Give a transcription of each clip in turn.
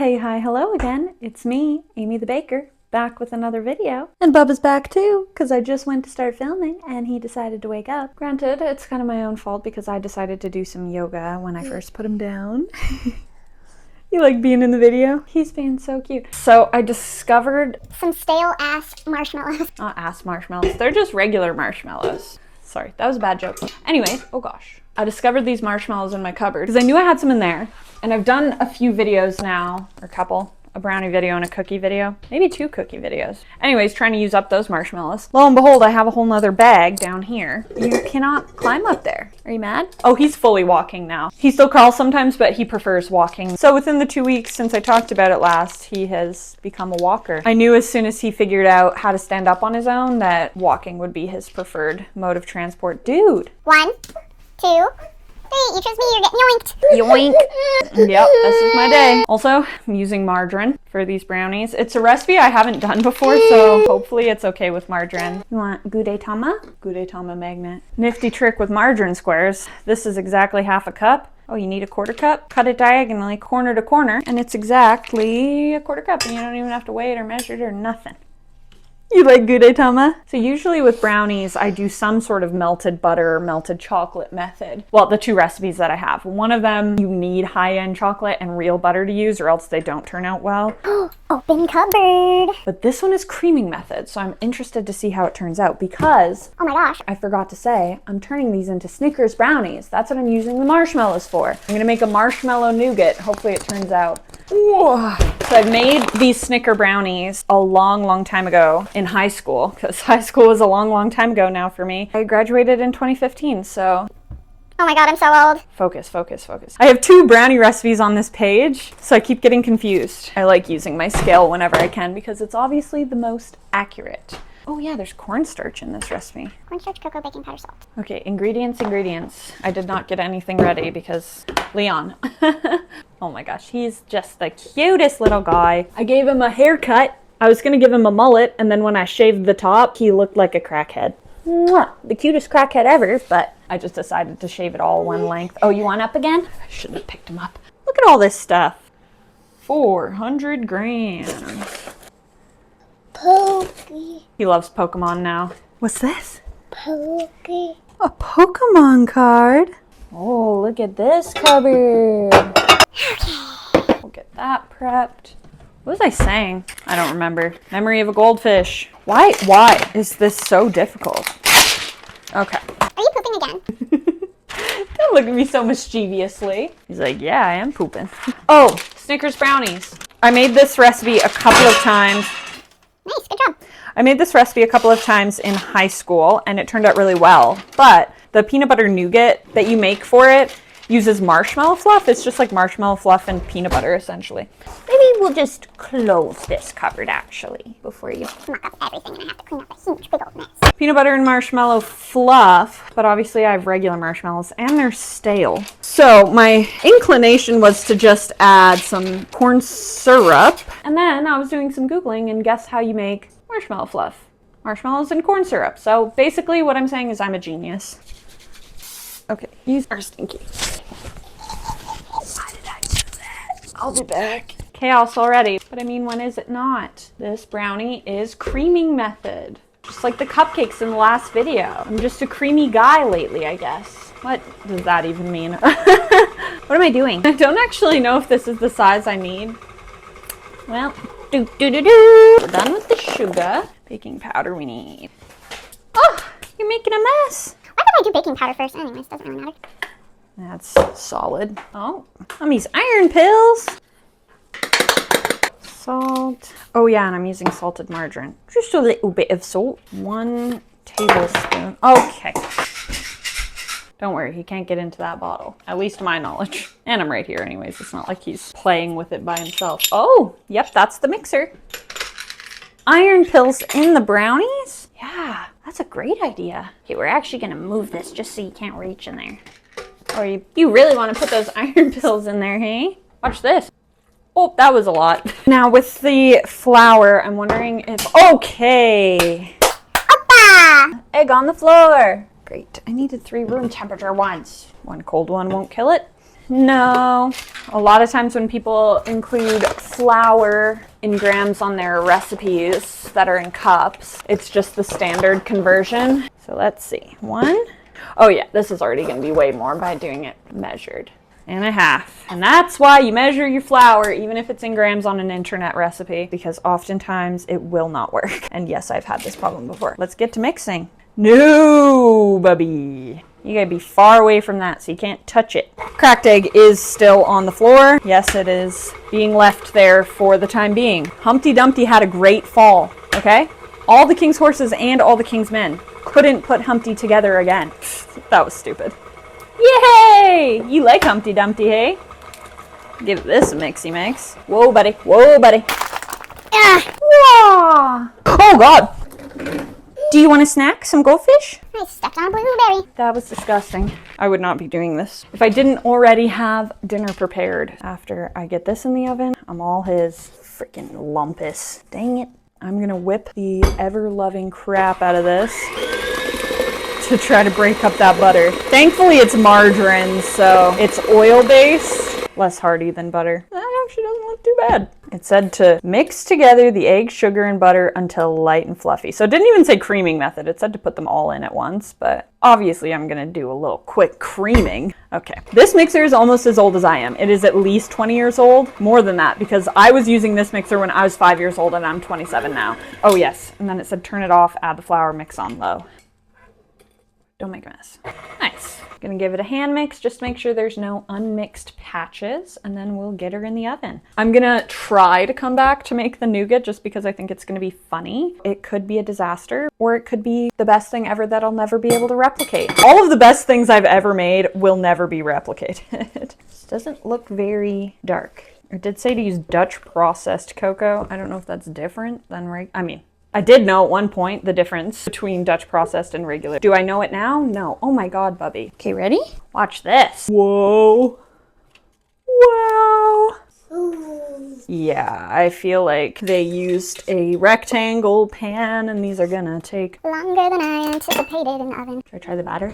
Hey, hi, hello again. It's me, Amy the Baker, back with another video. And Bubba's back too, because I just went to start filming and he decided to wake up. Granted, it's kind of my own fault because I decided to do some yoga when I first put him down. You like being in the video? He's being so cute. So I discovered some stale ass marshmallows. Not ass marshmallows, they're just regular marshmallows. Sorry, that was a bad joke. Anyways, oh gosh. I discovered these marshmallows in my cupboard because I knew I had some in there. And I've done a few videos now, or a couple. A brownie video and a cookie video. Maybe 2 cookie videos. Anyways, trying to use up those marshmallows. Lo and behold, I have a whole nother bag down here. You cannot climb up there. Are you mad? Oh, he's fully walking now. He still crawls sometimes, but he prefers walking. So within the 2 weeks since I talked about it last, he has become a walker. I knew as soon as he figured out how to stand up on his own that walking would be his preferred mode of transport. Dude. 1, 2, 3, you chose me, you're getting yoinked. Yoink. Yep, this is my day. Also, I'm using margarine for these brownies. It's a recipe I haven't done before, so hopefully it's okay with margarine. You want Gudetama? Gudetama magnet. Nifty trick with margarine squares. This is exactly half a cup. Oh, you need a 1/4 cup? Cut it diagonally, corner to corner, and it's exactly a 1/4 cup, and you don't even have to weigh it or measure it or nothing. You like Gudetama? So usually with brownies, I do some sort of melted butter or melted chocolate method. Well, the 2 recipes that I have. One of them, you need high-end chocolate and real butter to use or else they don't turn out well. Open cupboard. But this one is creaming method, so I'm interested to see how it turns out because, oh my gosh, I forgot to say, I'm turning these into Snickers brownies. That's what I'm using the marshmallows for. I'm gonna make a marshmallow nougat. Hopefully it turns out. Whoa. So I made these Snicker brownies a long time ago in high school, because high school was a long time ago now for me. I graduated in 2015, so. Oh my god, I'm so old. Focus, focus, focus. I have 2 brownie recipes on this page, so I keep getting confused. I like using my scale whenever I can because it's obviously the most accurate. Oh yeah, there's cornstarch in this recipe. Cornstarch, cocoa, baking powder, salt. Okay, ingredients. I did not get anything ready because Leon. Oh my gosh, he's just the cutest little guy. I gave him a haircut. I was gonna give him a mullet, and then when I shaved the top, he looked like a crackhead. Mwah! The cutest crackhead ever, but I just decided to shave it all one length. Oh, you want up again? I shouldn't have picked him up. Look at all this stuff. 400 grams. Pokey. He loves Pokemon now. What's this? Pokey. A Pokemon card? Oh, look at this cupboard. We'll get that prepped. What was I saying? I don't remember. Memory of a goldfish. Why is this so difficult? Okay. Are you pooping again? Don't look at me so mischievously. He's like, yeah, I am pooping. Oh, Snickers brownies. I made this recipe a couple of times. Nice, good job. I made this recipe a couple of times in high school and it turned out really well. But the peanut butter nougat that you make for it uses marshmallow fluff. It's just like marshmallow fluff and peanut butter essentially. Maybe we'll just close this cupboard actually before you Muck up everything and I have to clean up a huge big old mess. peanut butter and marshmallow fluff, but obviously I have regular marshmallows and they're stale. So my inclination was to just add some corn syrup. And then I was doing some Googling and guess how you make marshmallow fluff? Marshmallows and corn syrup. So basically what I'm saying is I'm a genius. Okay, these are stinky. Why did I do that? I'll be back. Chaos already. But I mean, when is it not? This brownie is creaming method. Just like the cupcakes in the last video. I'm just a creamy guy lately, I guess. What does that even mean? What am I doing? I don't actually know if this is the size I need. Well, We're done with the sugar. Baking powder we need. Oh, you're making a mess. Why did I do baking powder first? Anyways, doesn't really matter. That's solid. Oh, I'm these iron pills. Salt. Oh yeah, and I'm using salted margarine. Just a little bit of salt. 1 tablespoon. Okay. Don't worry, he can't get into that bottle. At least to my knowledge. And I'm right here anyways. It's not like he's playing with it by himself. Oh, yep, that's the mixer. Iron pills in the brownies? Yeah, that's a great idea. Okay, we're actually gonna move this just so you can't reach in there. Or you really wanna put those iron pills in there, hey? Watch this. Oh, that was a lot. Now with the flour, I'm wondering if, okay. Oppa! Egg on the floor. Great, I needed 3 room temperature ones. 1 cold one won't kill it. No. A lot of times when people include flour in grams on their recipes that are in cups, it's just the standard conversion. So let's see. 1. Oh yeah, this is already going to be way more by doing it measured. And a half. And that's why you measure your flour, even if it's in grams on an internet recipe, because oftentimes it will not work. And yes, I've had this problem before. Let's get to mixing. No, bubby. You gotta be far away from that so you can't touch it. Cracked egg is still on the floor. Yes, it is being left there for the time being. Humpty Dumpty had a great fall, okay? All the king's horses and all the king's men couldn't put Humpty together again. That was stupid. Yay! You like Humpty Dumpty, hey? Give this a mixy mix. Whoa, buddy. Whoa, buddy. Ah. Oh, God. Do you want a snack? Some goldfish? I stepped on a blueberry. That was disgusting. I would not be doing this if I didn't already have dinner prepared. After I get this in the oven, I'm all his. Freaking lumpus. Dang it. I'm gonna whip the ever-loving crap out of this to try to break up that butter. Thankfully it's margarine, so it's oil-based. Less hearty than butter. That actually doesn't look too bad. It said to mix together the egg, sugar, and butter until light and fluffy. So it didn't even say creaming method. It said to put them all in at once, but obviously I'm gonna do a little quick creaming. Okay, this mixer is almost as old as I am. It is at least 20 years old, more than that, because I was using this mixer when I was 5 years old and I'm 27 now. Oh yes, and then it said turn it off, add the flour, mix on low. Don't make a mess. Nice. Gonna give it a hand mix, just to make sure there's no unmixed patches, and then we'll get her in the oven. I'm gonna try to come back to make the nougat just because I think it's gonna be funny. It could be a disaster, or it could be the best thing ever that I'll never be able to replicate. All of the best things I've ever made will never be replicated. This doesn't look very dark. It did say to use Dutch processed cocoa. I don't know if that's different than I did know at one point the difference between Dutch processed and regular. Do I know it now? No. Oh my God, Bubby. Okay, ready? Watch this. Whoa. Wow. Ooh. Yeah, I feel like they used a rectangle pan and these are gonna take longer than I anticipated in the oven. Should I try the batter?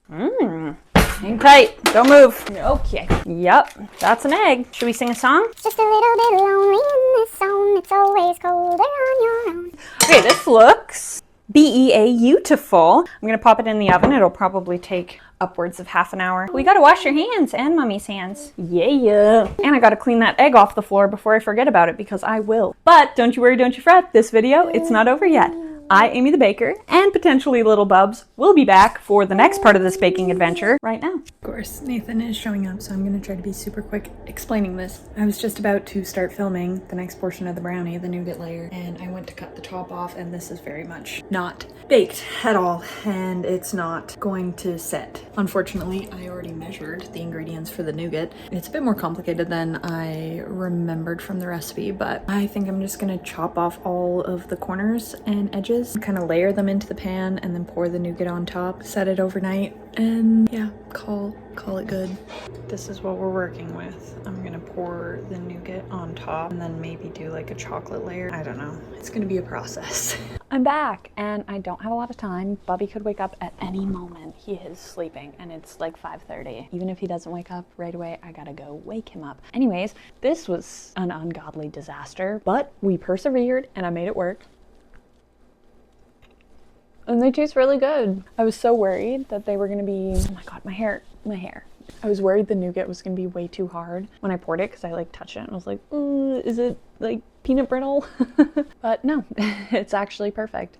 Hang tight. Don't move. Okay. Yep. That's an egg. Should we sing a song? Just a little bit lonely in this zone. It's always colder on your own. Okay, this looks beautiful. I'm gonna pop it in the oven. It'll probably take upwards of half an hour. We gotta wash your hands and Mommy's hands. Yeah. And I gotta clean that egg off the floor before I forget about it because I will. But don't you worry, don't you fret. This video, it's not over yet. I, Amy the Baker, and potentially Little Bubs, will be back for the next part of this baking adventure right now. Of course, Nathan is showing up, so I'm gonna try to be super quick explaining this. I was just about to start filming the next portion of the brownie, the nougat layer, and I went to cut the top off, and this is very much not baked at all, and it's not going to set. Unfortunately, I already measured the ingredients for the nougat. It's a bit more complicated than I remembered from the recipe, but I think I'm just gonna chop off all of the corners and edges, kind of layer them into the pan and then pour the nougat on top, set it overnight, and yeah, call it good. This is what we're working with. I'm gonna pour the nougat on top and then maybe do like a chocolate layer. I don't know. It's gonna be a process. I'm back and I don't have a lot of time. Bubby could wake up at any moment. He is sleeping and it's like 5:30. Even if he doesn't wake up right away, I gotta go wake him up. Anyways, this was an ungodly disaster, but we persevered and I made it work. And they taste really good. I was so worried that they were gonna be, oh my God, my hair. I was worried the nougat was gonna be way too hard when I poured it because I like touched it and I was like, is it like peanut brittle? But no, it's actually perfect.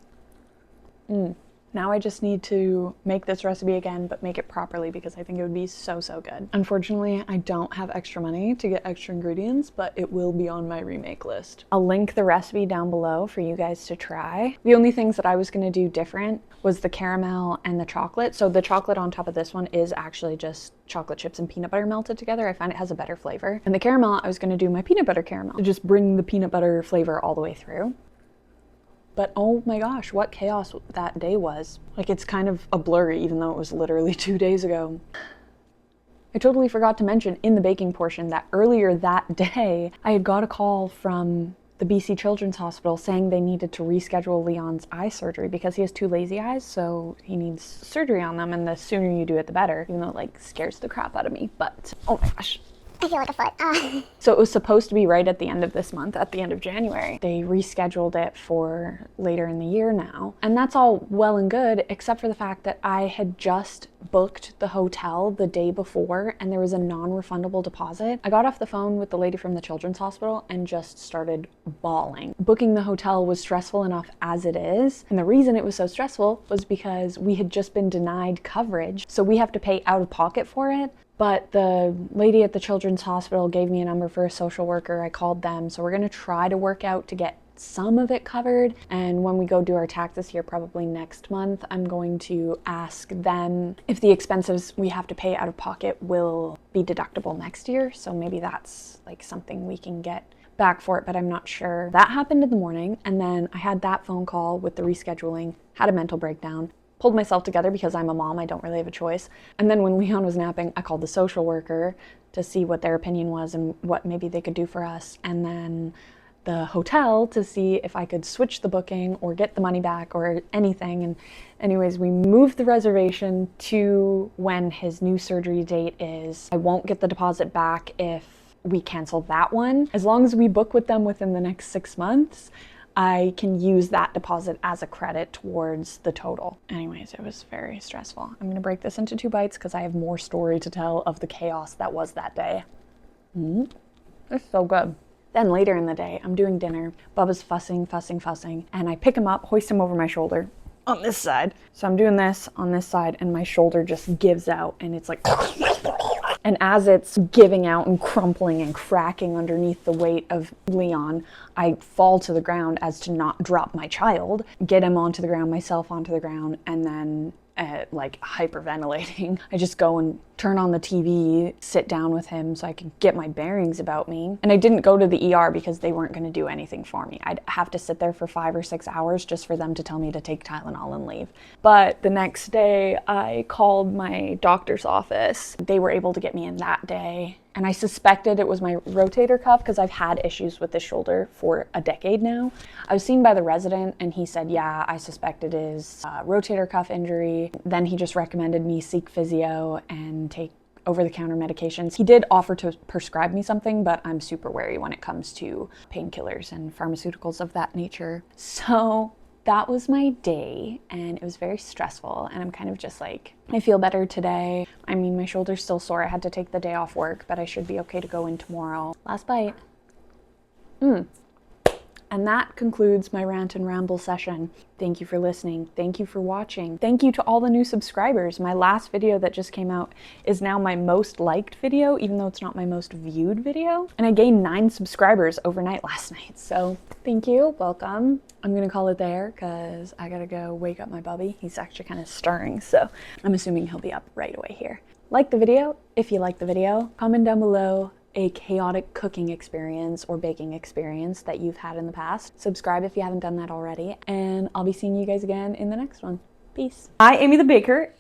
Now I just need to make this recipe again, but make it properly because I think it would be so good. Unfortunately, I don't have extra money to get extra ingredients, but it will be on my remake list. I'll link the recipe down below for you guys to try. The only things that I was gonna do different was the caramel and the chocolate. So the chocolate on top of this one is actually just chocolate chips and peanut butter melted together. I find it has a better flavor. And the caramel, I was gonna do my peanut butter caramel to just bring the peanut butter flavor all the way through. But oh my gosh, what chaos that day was. Like, it's kind of a blur even though it was literally 2 days ago. I totally forgot to mention in the baking portion that earlier that day, I had got a call from the BC Children's Hospital saying they needed to reschedule Leon's eye surgery because he has 2 lazy eyes, so he needs surgery on them, and the sooner you do it, the better, even though it like scares the crap out of me. But oh my gosh. I feel like a foot. So it was supposed to be right at the end of this month, at the end of January. They rescheduled it for later in the year now. And that's all well and good, except for the fact that I had just booked the hotel the day before and there was a non-refundable deposit. I got off the phone with the lady from the Children's Hospital and just started bawling. Booking the hotel was stressful enough as it is. And the reason it was so stressful was because we had just been denied coverage. So we have to pay out of pocket for it. But the lady at the Children's Hospital gave me a number for a social worker. I called them. So we're going to try to work out to get some of it covered. And when we go do our taxes here, probably next month, I'm going to ask them if the expenses we have to pay out of pocket will be deductible next year. So maybe that's like something we can get back for it, but I'm not sure. That happened in the morning. And then I had that phone call with the rescheduling, had a mental breakdown. Pulled myself together because I'm a mom, I don't really have a choice. And then when Leon was napping, I called the social worker to see what their opinion was and what maybe they could do for us. And then the hotel to see if I could switch the booking or get the money back or anything. And anyways, we moved the reservation to when his new surgery date is. I won't get the deposit back if we cancel that one. As long as we book with them within the next 6 months, I can use that deposit as a credit towards the total. Anyways, it was very stressful. I'm gonna break this into 2 bites because I have more story to tell of the chaos that was that day. It's so good. Then later in the day, I'm doing dinner. Bubba's fussing, and I pick him up, hoist him over my shoulder on this side. So I'm doing this on this side and my shoulder just gives out and it's like and as it's giving out and crumpling and cracking underneath the weight of Leon, I fall to the ground as to not drop my child, get him onto the ground, myself onto the ground, and then like hyperventilating. I just go and turn on the TV, sit down with him so I can get my bearings about me. And I didn't go to the ER because they weren't going to do anything for me. I'd have to sit there for 5 or 6 hours just for them to tell me to take Tylenol and leave. But the next day I called my doctor's office. They were able to get me in that day. And I suspected it was my rotator cuff because I've had issues with this shoulder for a decade now. I was seen by the resident and he said, yeah, I suspect it is a rotator cuff injury. Then he just recommended me seek physio and take over-the-counter medications. He did offer to prescribe me something, but I'm super wary when it comes to painkillers and pharmaceuticals of that nature. So that was my day and it was very stressful and I'm kind of just like, I feel better today. I mean, my shoulder's still sore. I had to take the day off work, but I should be okay to go in tomorrow. Last bite. And that concludes my rant and ramble session. Thank you for listening. Thank you for watching. Thank you to all the new subscribers. My last video that just came out is now my most liked video, even though it's not my most viewed video. And I gained 9 subscribers overnight last night. So thank you, welcome. I'm gonna call it there because I gotta go wake up my bubby. He's actually kind of stirring, so I'm assuming he'll be up right away here. Like the video if you like the video. Comment down below a chaotic cooking experience or baking experience that you've had in the past. Subscribe if you haven't done that already, and I'll be seeing you guys again in the next one. Peace. Hi, Amy the Baker.